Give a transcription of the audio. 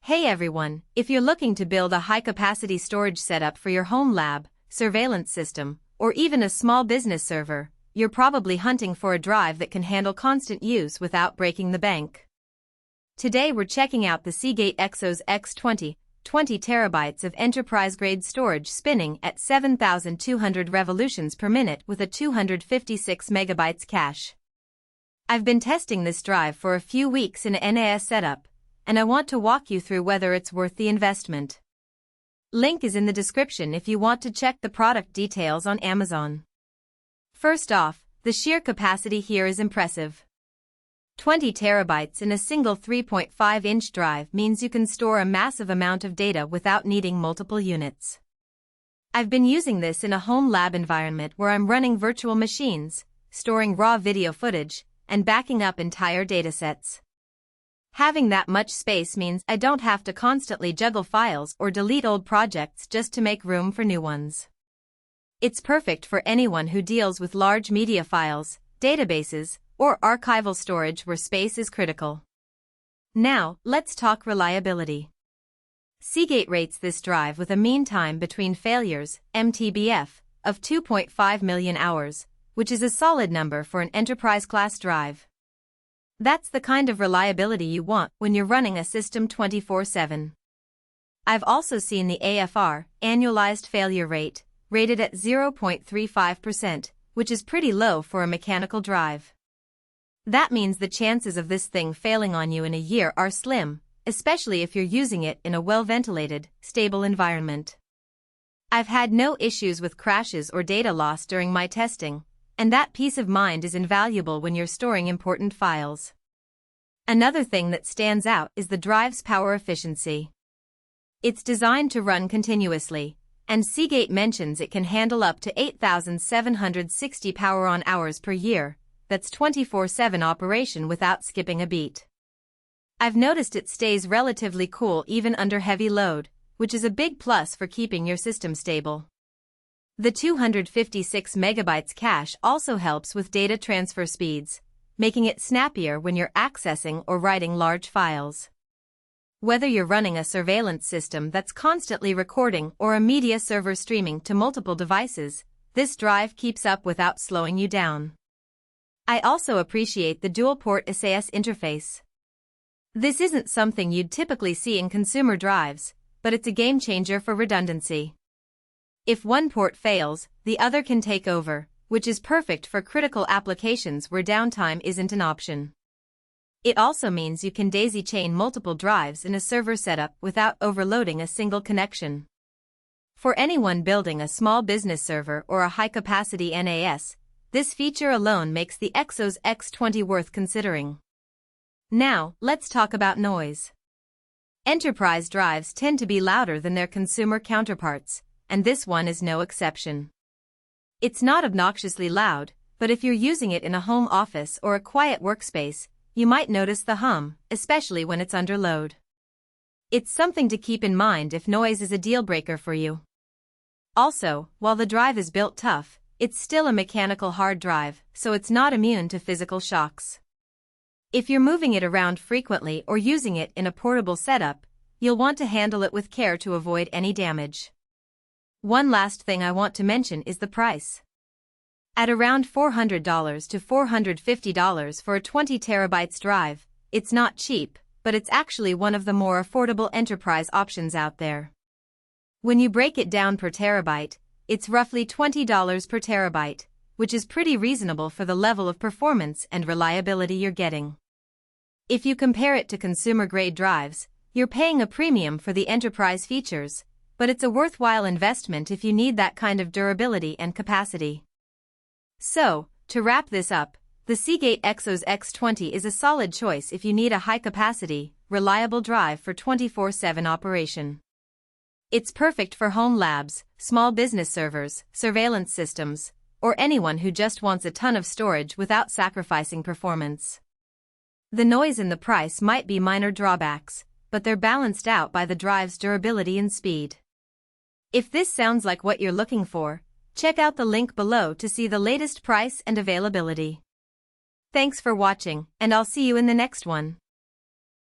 Hey everyone, if you're looking to build a high-capacity storage setup for your home lab, surveillance system, or even a small business server, you're probably hunting for a drive that can handle constant use without breaking the bank. Today we're checking out the Seagate Exos X20, 20 terabytes of enterprise-grade storage spinning at 7,200 revolutions per minute with a 256 megabytes cache. I've been testing this drive for a few weeks in an SAS setup, and I want to walk you through whether it's worth the investment. Link is in the description if you want to check the product details on Amazon. First off, the sheer capacity here is impressive. 20 terabytes in a single 3.5-inch drive means you can store a massive amount of data without needing multiple units. I've been using this in a home lab environment where I'm running virtual machines, storing raw video footage, and backing up entire datasets. Having that much space means I don't have to constantly juggle files or delete old projects just to make room for new ones. It's perfect for anyone who deals with large media files, databases, or archival storage where space is critical. Now, let's talk reliability. Seagate rates this drive with a mean time between failures, MTBF, of 2.5 million hours, which is a solid number for an enterprise-class drive. That's the kind of reliability you want when you're running a system 24/7. I've also seen the AFR, annualized failure rate, rated at 0.35%, which is pretty low for a mechanical drive. That means the chances of this thing failing on you in a year are slim, especially if you're using it in a well-ventilated, stable environment. I've had no issues with crashes or data loss during my testing, and that peace of mind is invaluable when you're storing important files. Another thing that stands out is the drive's power efficiency. It's designed to run continuously, and Seagate mentions it can handle up to 8,760 power-on-hours per year. That's 24/7 operation without skipping a beat. I've noticed it stays relatively cool even under heavy load, which is a big plus for keeping your system stable. The 256 megabytes cache also helps with data transfer speeds, making it snappier when you're accessing or writing large files. Whether you're running a surveillance system that's constantly recording or a media server streaming to multiple devices, this drive keeps up without slowing you down. I also appreciate the dual-port SAS interface. This isn't something you'd typically see in consumer drives, but it's a game-changer for redundancy. If one port fails, the other can take over, which is perfect for critical applications where downtime isn't an option. It also means you can daisy-chain multiple drives in a server setup without overloading a single connection. For anyone building a small business server or a high-capacity NAS, this feature alone makes the Exos X20 worth considering. Now, let's talk about noise. Enterprise drives tend to be louder than their consumer counterparts, and this one is no exception. It's not obnoxiously loud, but if you're using it in a home office or a quiet workspace, you might notice the hum, especially when it's under load. It's something to keep in mind if noise is a deal-breaker for you. Also, while the drive is built tough, it's still a mechanical hard drive, so it's not immune to physical shocks. If you're moving it around frequently or using it in a portable setup, you'll want to handle it with care to avoid any damage. One last thing I want to mention is the price. At around $400 to $450 for a 20 terabytes drive, it's not cheap, but it's actually one of the more affordable enterprise options out there. When you break it down per terabyte, it's roughly $20 per terabyte, which is pretty reasonable for the level of performance and reliability you're getting. If you compare it to consumer-grade drives, you're paying a premium for the enterprise features, but it's a worthwhile investment if you need that kind of durability and capacity. So, to wrap this up, the Seagate Exos X20 is a solid choice if you need a high-capacity, reliable drive for 24/7 operation. It's perfect for home labs, small business servers, surveillance systems, or anyone who just wants a ton of storage without sacrificing performance. The noise and the price might be minor drawbacks, but they're balanced out by the drive's durability and speed. If this sounds like what you're looking for, check out the link below to see the latest price and availability. Thanks for watching, and I'll see you in the next one.